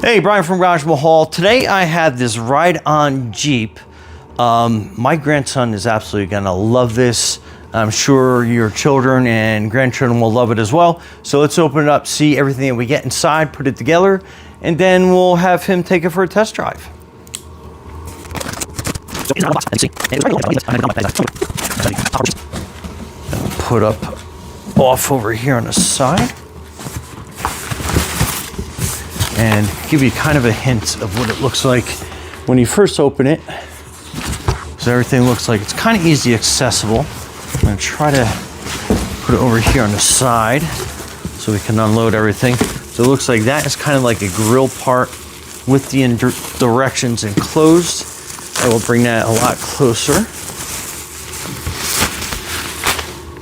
Hey, Brian from Garage Mahal. Today I had this ride-on Jeep. My grandson is absolutely gonna love this. I'm sure your children and grandchildren will love it as well. So let's open it up, see everything that we get inside, put it together, and then we'll have him take it for a test drive. Put up off over here on the side. And give you kind of a hint of what it looks like when you first open it. So everything looks like it's kind of easy accessible. I'm gonna try to put it over here on the side so we can unload everything. So it looks like that is kind of like a grill part with the directions enclosed. I will bring that a lot closer.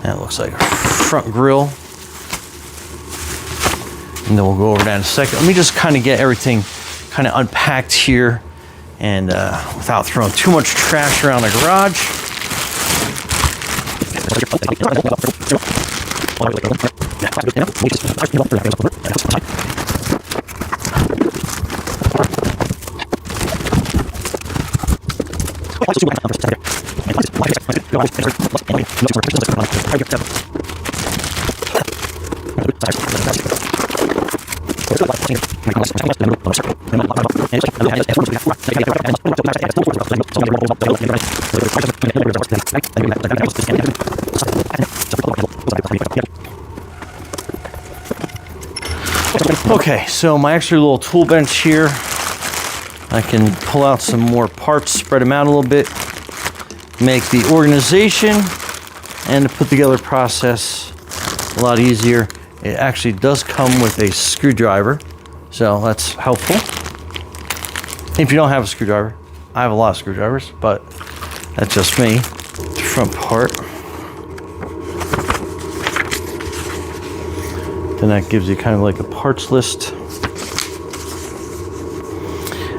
That looks like a front grill. And then we'll go over that in a second. Let me just kind of get everything kind of unpacked here and without throwing too much trash around the garage. Okay, so my extra little tool bench here, I can pull out some more parts, spread them out a little bit, make the organization and the put together process a lot easier. It actually does come with a screwdriver, so that's helpful. If you don't have a screwdriver, I have a lot of screwdrivers, but that's just me. The front part. Then that gives you kind of like a parts list.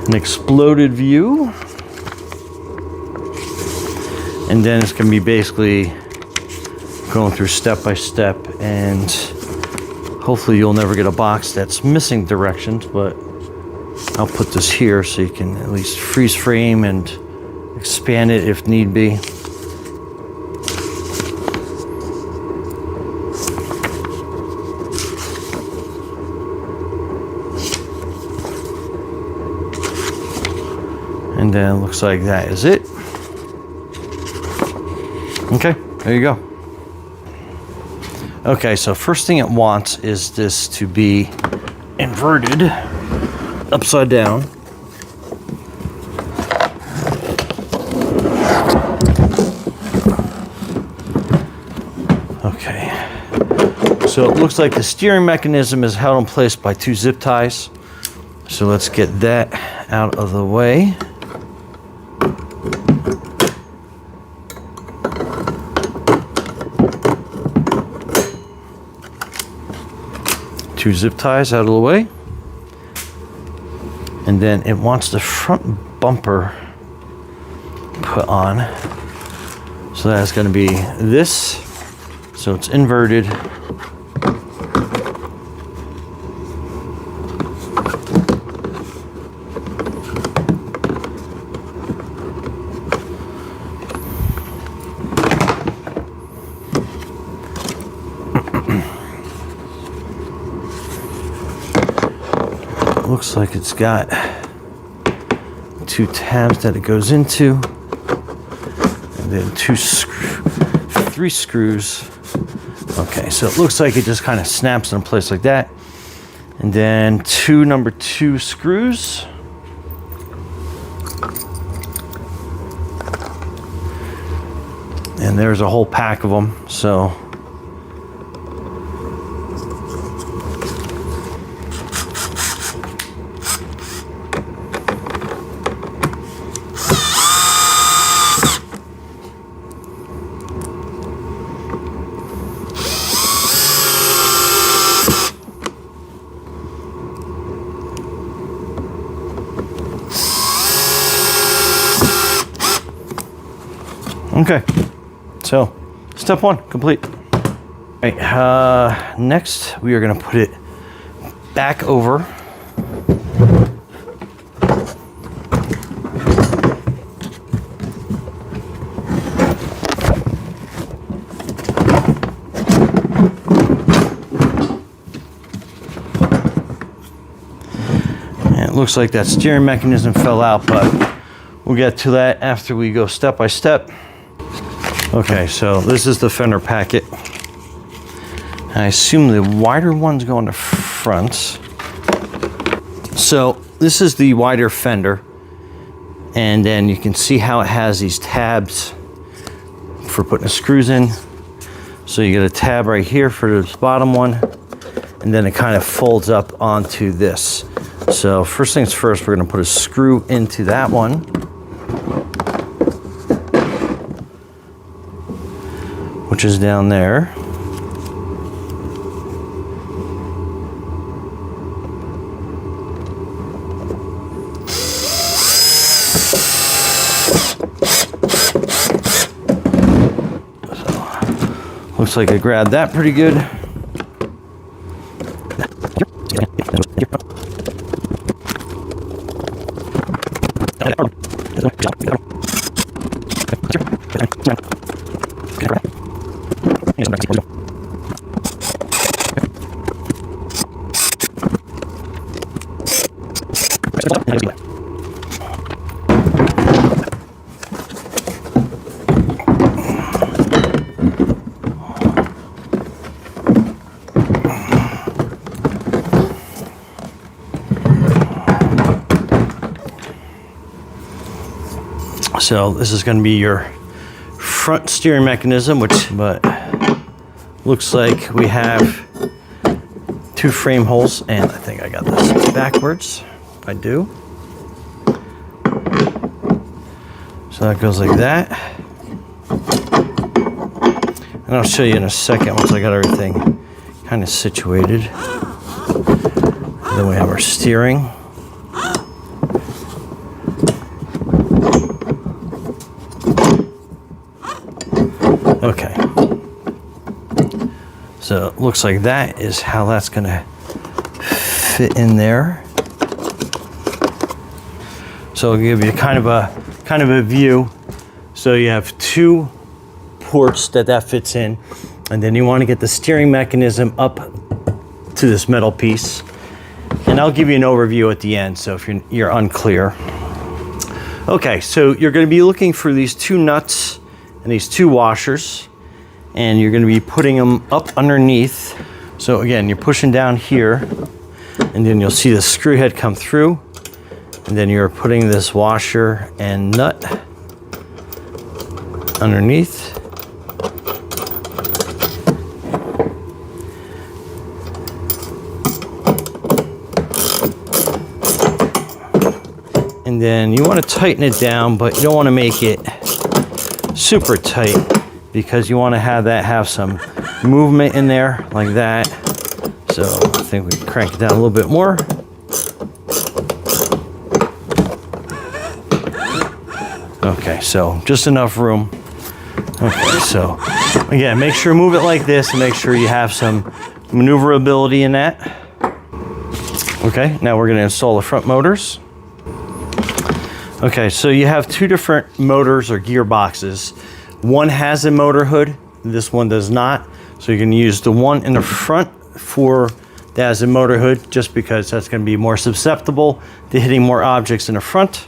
An exploded view. And then it's gonna be basically going through step by step, and hopefully you'll never get a box that's missing directions, but I'll put this here so you can at least freeze frame and expand it if need be. And then it looks like that is it. Okay, there you go. Okay, so first thing it wants is this to be inverted upside down. Okay, so it looks like the steering mechanism is held in place by two zip ties. So let's get that out of the way. Two zip ties out of the way. And then it wants the front bumper put on. So that's going to be this. So it's inverted. Looks like it's got two tabs that it goes into, and then three screws. Okay, so it looks like it just kind of snaps in place like that, and then two number 2 screws. And there's a whole pack of them. So okay, so step 1 complete. All right, next we are going to put it back over looks like that steering mechanism fell out, but we'll get to that after we go step by step. Okay, so this is the fender packet. I assume the wider ones go on the front. So this is the wider fender, and then you can see how it has these tabs for putting the screws in. So you get a tab right here for this bottom one, and then it kind of folds up onto this. So first things first, we're going to put a screw into that one. Which is down there. So, looks like I grabbed that pretty good. So this is going to be your front steering mechanism, but looks like we have 2 frame holes, and I think I got this backwards. I do. So that goes like that. And I'll show you in a second once I got everything kind of situated. And then we have our steering. Okay, so it looks like that is how that's going to fit in there. So I'll give you kind of a view. So you have 2 ports that fits in, and then you want to get the steering mechanism up to this metal piece. And I'll give you an overview at the end, so if you're unclear. Okay, so you're going to be looking for these 2 nuts and these 2 washers, and you're going to be putting them up underneath. So again, you're pushing down here, and then you'll see the screw head come through, and then you're putting this washer and nut underneath. And then you want to tighten it down, but you don't want to make it super tight, because you want to have some movement in there like that. So I think we can crank it down a little bit more. Okay, so just enough room. Okay, so again, make sure move it like this, and make sure you have some maneuverability in that. Okay, now we're going to install the front motors. Okay, so you have 2 different motors or gearboxes. One has a motor hood, this one does not. So you can use the one in the front that has a motor hood, just because that's going to be more susceptible to hitting more objects in the front.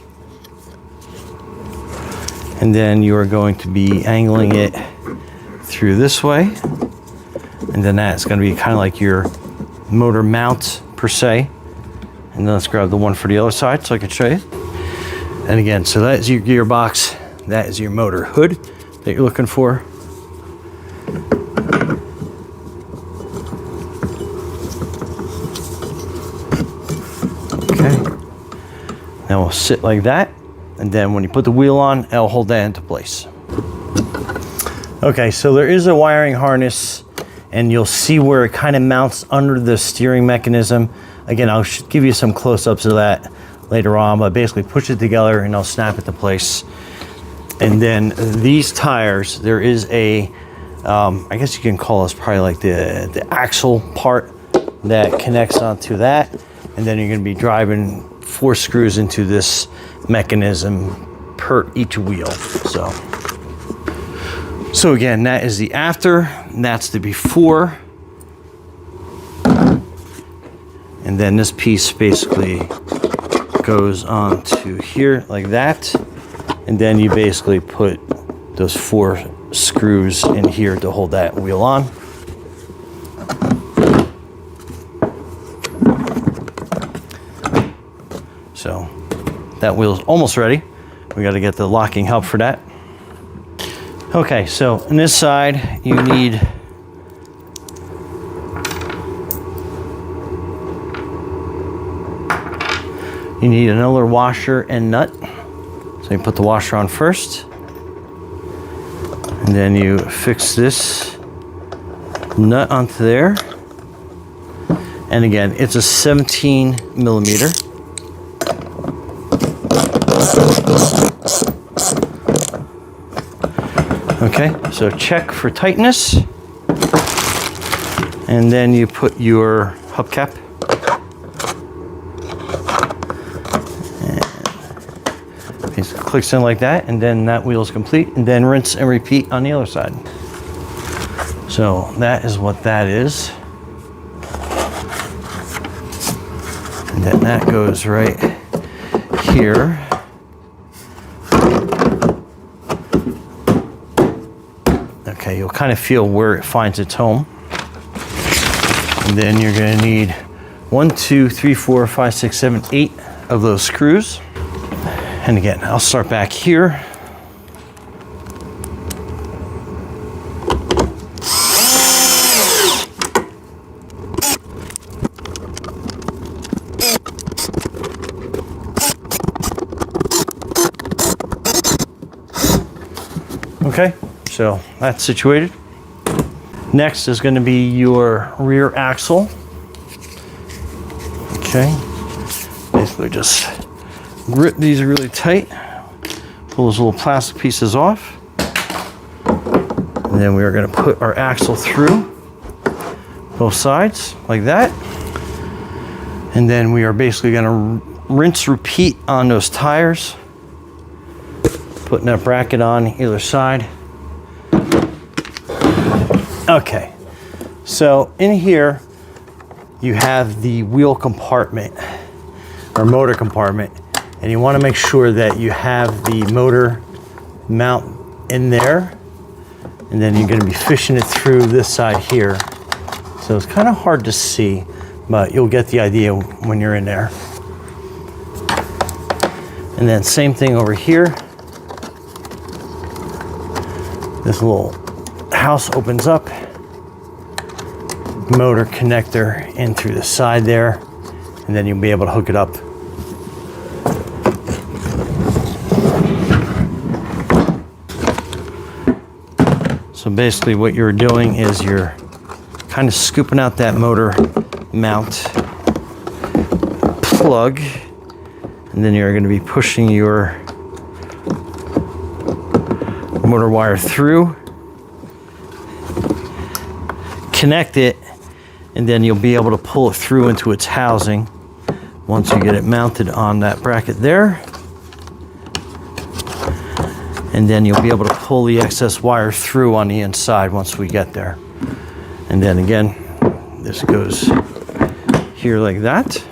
And then you are going to be angling it through this way. And then that's going to be kind of like your motor mount per se. And then let's grab the one for the other side so I can show you. And again, so that is your gearbox. That is your motor hood that you're looking for. Okay. Now we'll sit like that. And then when you put the wheel on, it'll hold that into place. Okay, so there is a wiring harness, and you'll see where it kind of mounts under the steering mechanism. Again, I'll give you some close-ups of that later on, but basically push it together and I'll snap it to place. And then these tires, there is a, I guess you can call this probably like the axle part that connects onto that. And then you're going to be driving 4 screws into this mechanism per each wheel. So again, that is the after, and that's the before. And then this piece basically goes onto here like that, and then you basically put those 4 screws in here to hold that wheel on. So that wheel's almost ready. We got to get the locking hub for that. Okay, so on this side you need another washer and nut. So you put the washer on first, and then you fix this nut onto there. And again, it's a 17 millimeter. Okay, so check for tightness, and then you put your hubcap. It clicks in like that, and then that wheel is complete, and then rinse and repeat on the other side. So that is what that is. And then that goes right here. Okay, you'll kind of feel where it finds its home. And then you're going to need 1, 2, 3, 4, 5, 6, 7, 8 of those screws. And again, I'll start back here. Okay, so that's situated. Next is going to be your rear axle. Okay, basically just grip these really tight, pull those little plastic pieces off, and then we are going to put our axle through both sides like that. And then we are basically going to rinse, repeat on those tires, putting that bracket on either side. Okay, so in here you have the wheel compartment or motor compartment, and you want to make sure that you have the motor mount in there, and then you're going to be fishing it through this side here. So it's kind of hard to see, but you'll get the idea when you're in there. And then same thing over here. This little house opens up, motor connector in through the side there, and then you'll be able to hook it up. So basically what you're doing is you're kind of scooping out that motor mount plug, and then you're going to be pushing your motor wire through, connect it, and then you'll be able to pull it through into its housing once you get it mounted on that bracket there. And then you'll be able to pull the excess wire through on the inside once we get there. And then again, this goes here like that.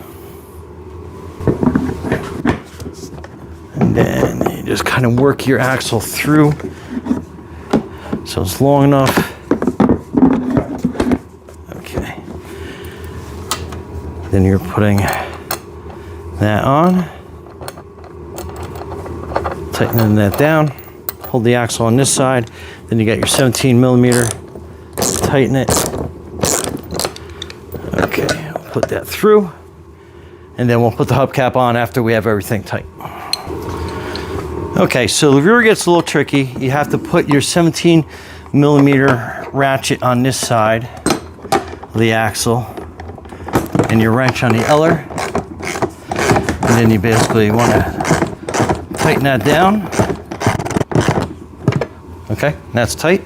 And then you just kind of work your axle through so it's long enough. Okay. Then you're putting that on, tightening that down. Hold the axle on this side. Then you got your 17 millimeter. Tighten it. Okay, we'll put that through, and then we'll put the hubcap on after we have everything tight. Okay, so the rear gets a little tricky. You have to put your 17 millimeter ratchet on this side of the axle, and your wrench on the other, and then you basically want to tighten that down. Okay, that's tight.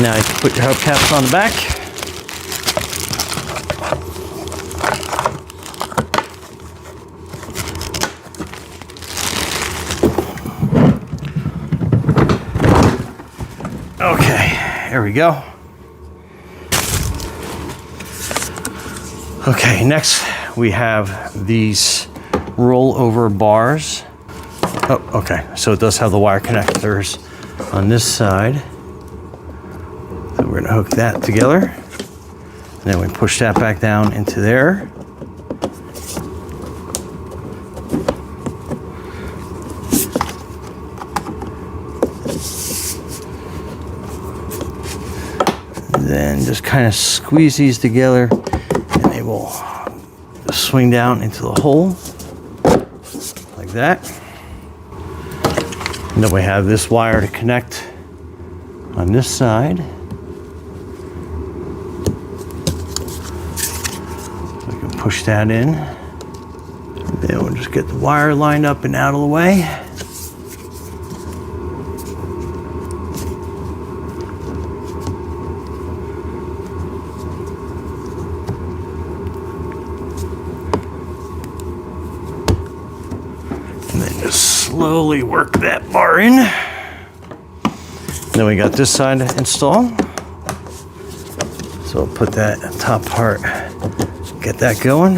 Now you can put your hubcaps on the back. Okay, there we go. Okay, next we have these rollover bars. Oh, okay, so it does have the wire connectors on this side. So we're gonna hook that together. And then we push that back down into there. Then just kind of squeeze these together and they will swing down into the hole like that. And then we have this wire to connect on this side. So we can push that in. And then we'll just get the wire lined up and out of the way. Slowly work that bar in. Then we got this side to install. So I'll put that top part, get that going.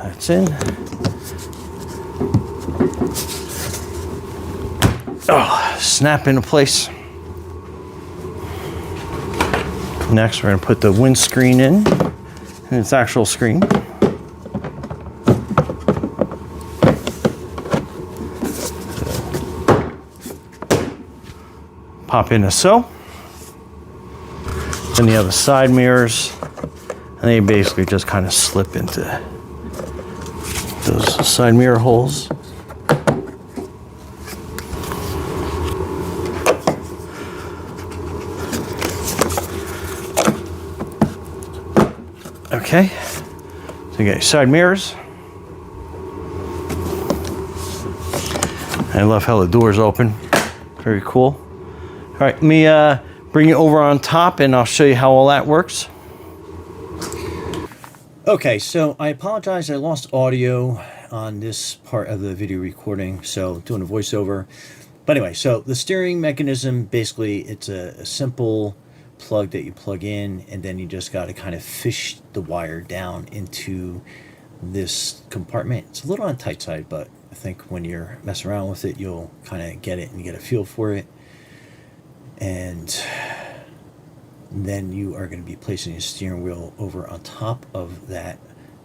That's in. Oh, snap into place. Next, we're going to put the windscreen in its actual screen. Pop in as so. Then you have the side mirrors, and they basically just kind of slip into those side mirror holes. Okay, so you got your side mirrors. I love how the doors open. Very cool. All right, let me bring you over on top and I'll show you how all that works. Okay, so I apologize. I lost audio on this part of the video recording, so doing a voiceover. But anyway, so the steering mechanism, basically, it's a simple plug that you plug in, and then you just got to kind of fish the wire down into this compartment. It's a little on the tight side, but I think when you're messing around with it, you'll kind of get it and get a feel for it. And then you are going to be placing your steering wheel over on top of that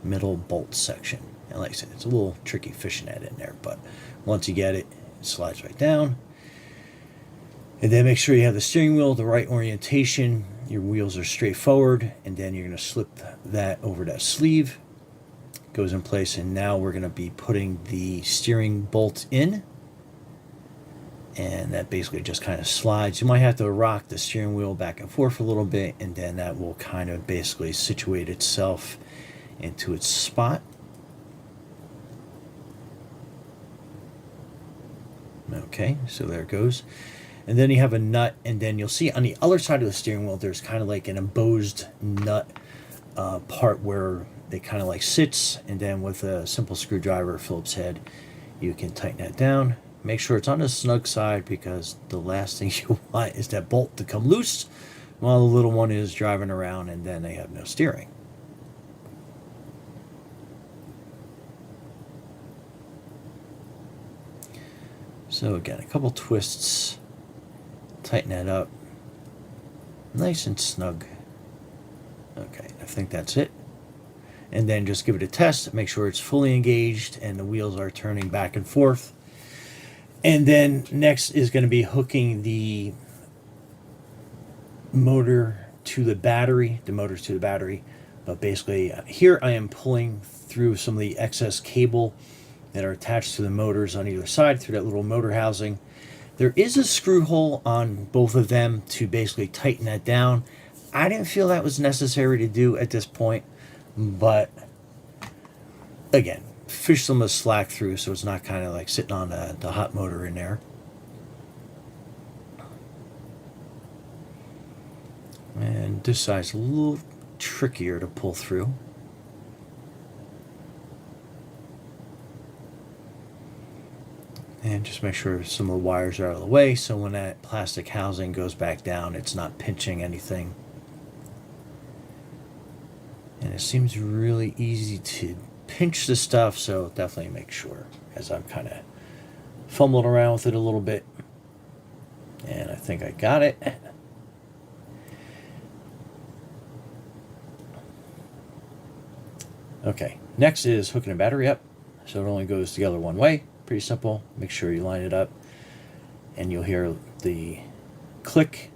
middle bolt section. And like I said, it's a little tricky fishing that in there, but once you get it, it slides right down. And then make sure you have the steering wheel the right orientation. Your wheels are straight forward, and then you're going to slip that over that sleeve. Goes in place, and now we're going to be putting the steering bolt in. And that basically just kind of slides. You might have to rock the steering wheel back and forth a little bit, and then that will kind of basically situate itself into its spot. Okay, so there it goes. And then you have a nut, and then you'll see on the other side of the steering wheel, there's kind of like an embossed nut part where it kind of like sits, and then with a simple screwdriver, Phillips head, you can tighten that down. Make sure it's on the snug side, because the last thing you want is that bolt to come loose while the little one is driving around, and then they have no steering. So again, a couple twists. Tighten that up. Nice and snug. Okay, I think that's it. And then just give it a test. Make sure it's fully engaged and the wheels are turning back and forth. And then next is going to be hooking the motor to the battery. The motor's to the battery. But basically, here I am pulling through some of the excess cable that are attached to the motors on either side through that little motor housing. There is a screw hole on both of them to basically tighten that down. I didn't feel that was necessary to do at this point, but again, fish some of the slack through so it's not kind of like sitting on the hot motor in there. And this side's a little trickier to pull through. And again, just make sure some of the wires are out of the way so when that plastic housing goes back down, it's not pinching anything. And it seems really easy to pinch the stuff, so definitely make sure, as I'm kind of fumbling around with it a little bit. And I think I got it. Okay, next is hooking a battery up. So it only goes together one way. Pretty simple. Make sure you line it up. And you'll hear the click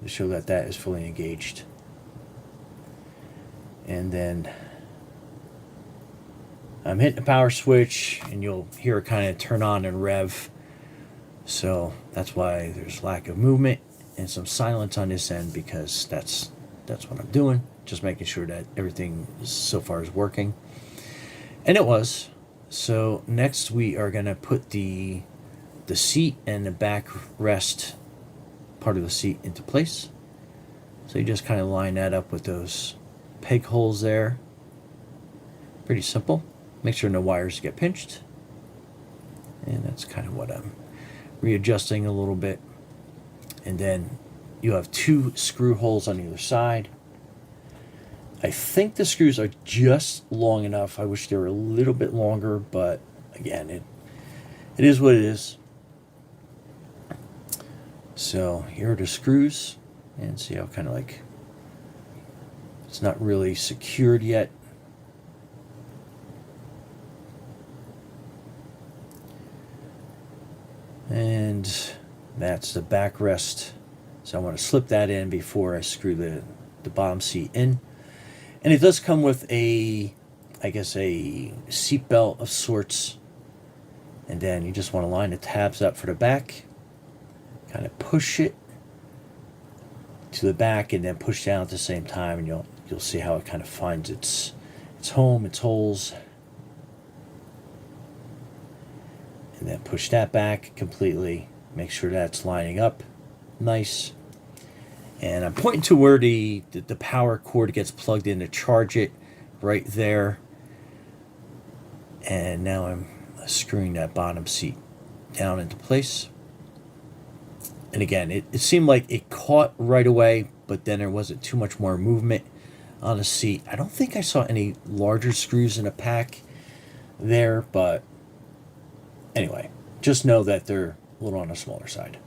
to show that that is fully engaged. And then I'm hitting the power switch, and you'll hear it kind of turn on and rev. So that's why there's lack of movement and some silence on this end, because that's what I'm doing. Just making sure that everything so far is working. And it was. So next we are going to put the seat and the backrest part of the seat into place. So you just kind of line that up with those peg holes there. Pretty simple. Make sure no wires get pinched. And that's kind of what I'm readjusting a little bit. And then you have 2 screw holes on either side. I think the screws are just long enough. I wish they were a little bit longer, but again, it is what it is. So here are the screws, and see how kind of like it's not really secured yet. And that's the backrest. So I want to slip that in before I screw the bottom seat in. And it does come with I guess a seat belt of sorts. And then you just want to line the tabs up for the back. Kind of push it to the back and then push down at the same time, and you'll see how it kind of finds its home, its holes. And then push that back completely. Make sure that's lining up nice. And I'm pointing to where the power cord gets plugged in to charge it, right there. And now I'm screwing that bottom seat down into place. And again, it seemed like it caught right away, but then there wasn't too much more movement on the seat. I don't think I saw any larger screws in the pack there, but anyway, just know that they're a little on the smaller side.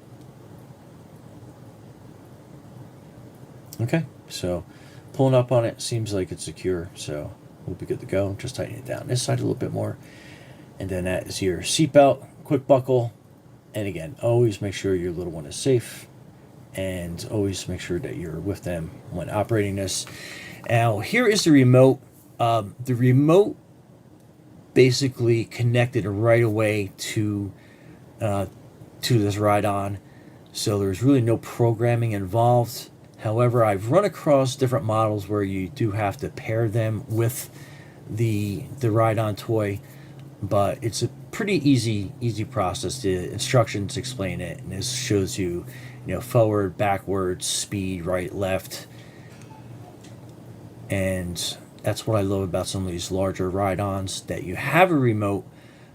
Okay, so pulling up on it seems like it's secure, so we'll be good to go. Just tighten it down this side a little bit more. And then that is your seatbelt, quick buckle. And again, always make sure your little one is safe, and always make sure that you're with them when operating this. Now, here is the remote. The remote basically connected right away to this ride-on, so there's really no programming involved. However, I've run across different models where you do have to pair them with the ride-on toy, but it's a pretty easy process. The instructions explain it, and this shows you, forward, backwards, speed, right, left, and that's what I love about some of these larger ride-ons, that you have a remote.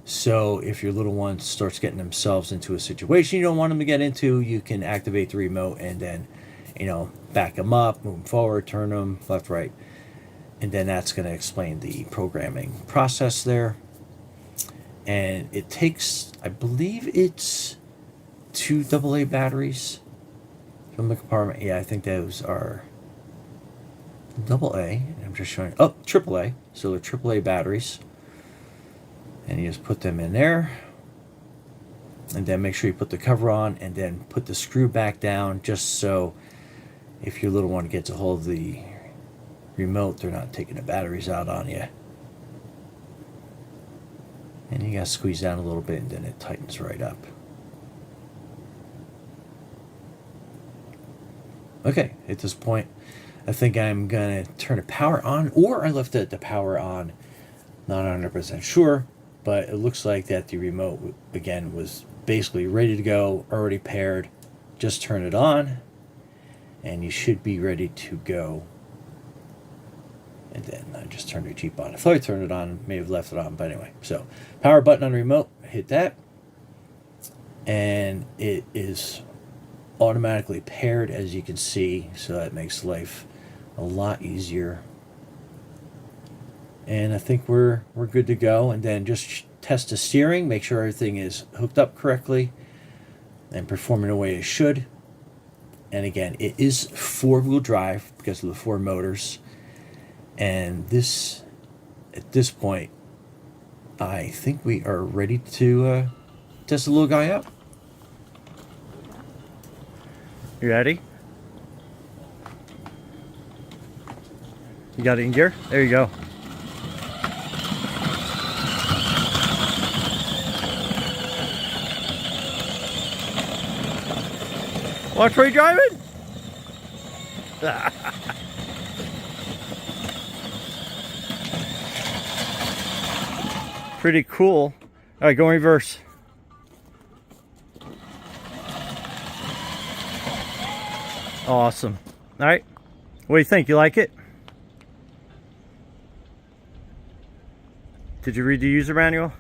So if your little one starts getting themselves into a situation you don't want them to get into, you can activate the remote and then, back them up, move them forward, turn them left, right, and then that's going to explain the programming process there. And it takes, I believe it's 2 AA batteries from the compartment. Yeah, I think those are AA. I'm just showing, AAA. So they're AAA batteries. And you just put them in there. And then make sure you put the cover on, and then put the screw back down, just so if your little one gets a hold of the remote, they're not taking the batteries out on you. And you gotta squeeze down a little bit, and then it tightens right up. Okay, at this point, I think I'm gonna turn the power on, or I left the power on. Not 100% sure, but it looks like that the remote, again, was basically ready to go, already paired. Just turn it on, and you should be ready to go. And then I just turned the Jeep on. I thought I turned it on, may have left it on, but anyway. So, power button on the remote, hit that. and it is automatically paired, as you can see, so that makes life a lot easier. And I think we're good to go. And then just test the steering, make sure everything is hooked up correctly and performing the way it should. And again, it is 4-wheel drive because of the 4 motors. And this, at this point, I think we are ready to test the little guy out. You ready? You got it in gear? There you go. Watch where you're driving. Pretty cool. All right, go in reverse. Awesome. All right. What do you think? You like it? Did you read the user manual?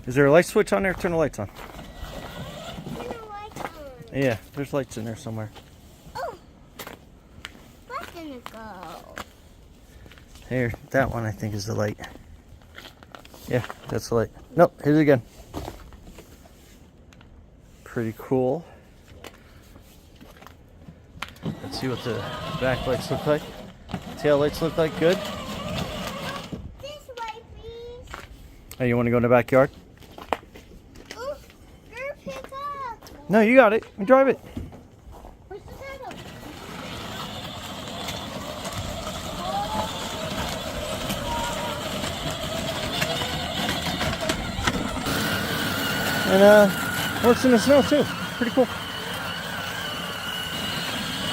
Is there a light switch on there? Turn the lights on. Yeah, there's lights in there somewhere. Oh, where's gonna go? Here, that one I think is the light. Yeah, that's the light. Nope, hit it again. Pretty cool. Let's see what the back lights look like. Tail lights look like. Good. This way, please. Hey, you want to go in the backyard? Oh, you're pick up. No, you got it. You drive it. Where's the saddle? And works in the snow too. Pretty cool.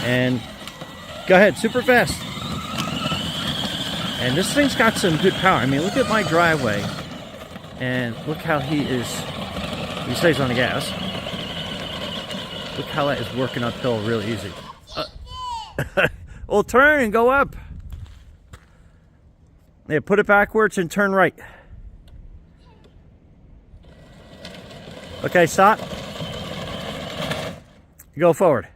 And go ahead, super fast. And this thing's got some good power. I mean, look at my driveway. And look how he stays on the gas. Look how that is working uphill really easy. Well, turn and go up. Yeah, put it backwards and turn right. Okay, stop. Go forward.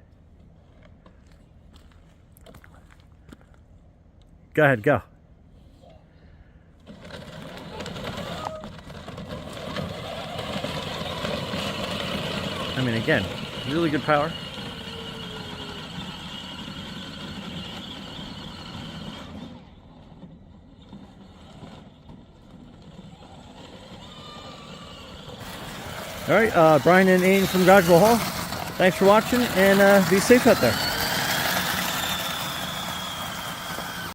Go ahead, go. I mean, again, really good power. All right, Brian and Aiden from Dodgeville Hall. Thanks for watching, and be safe out there.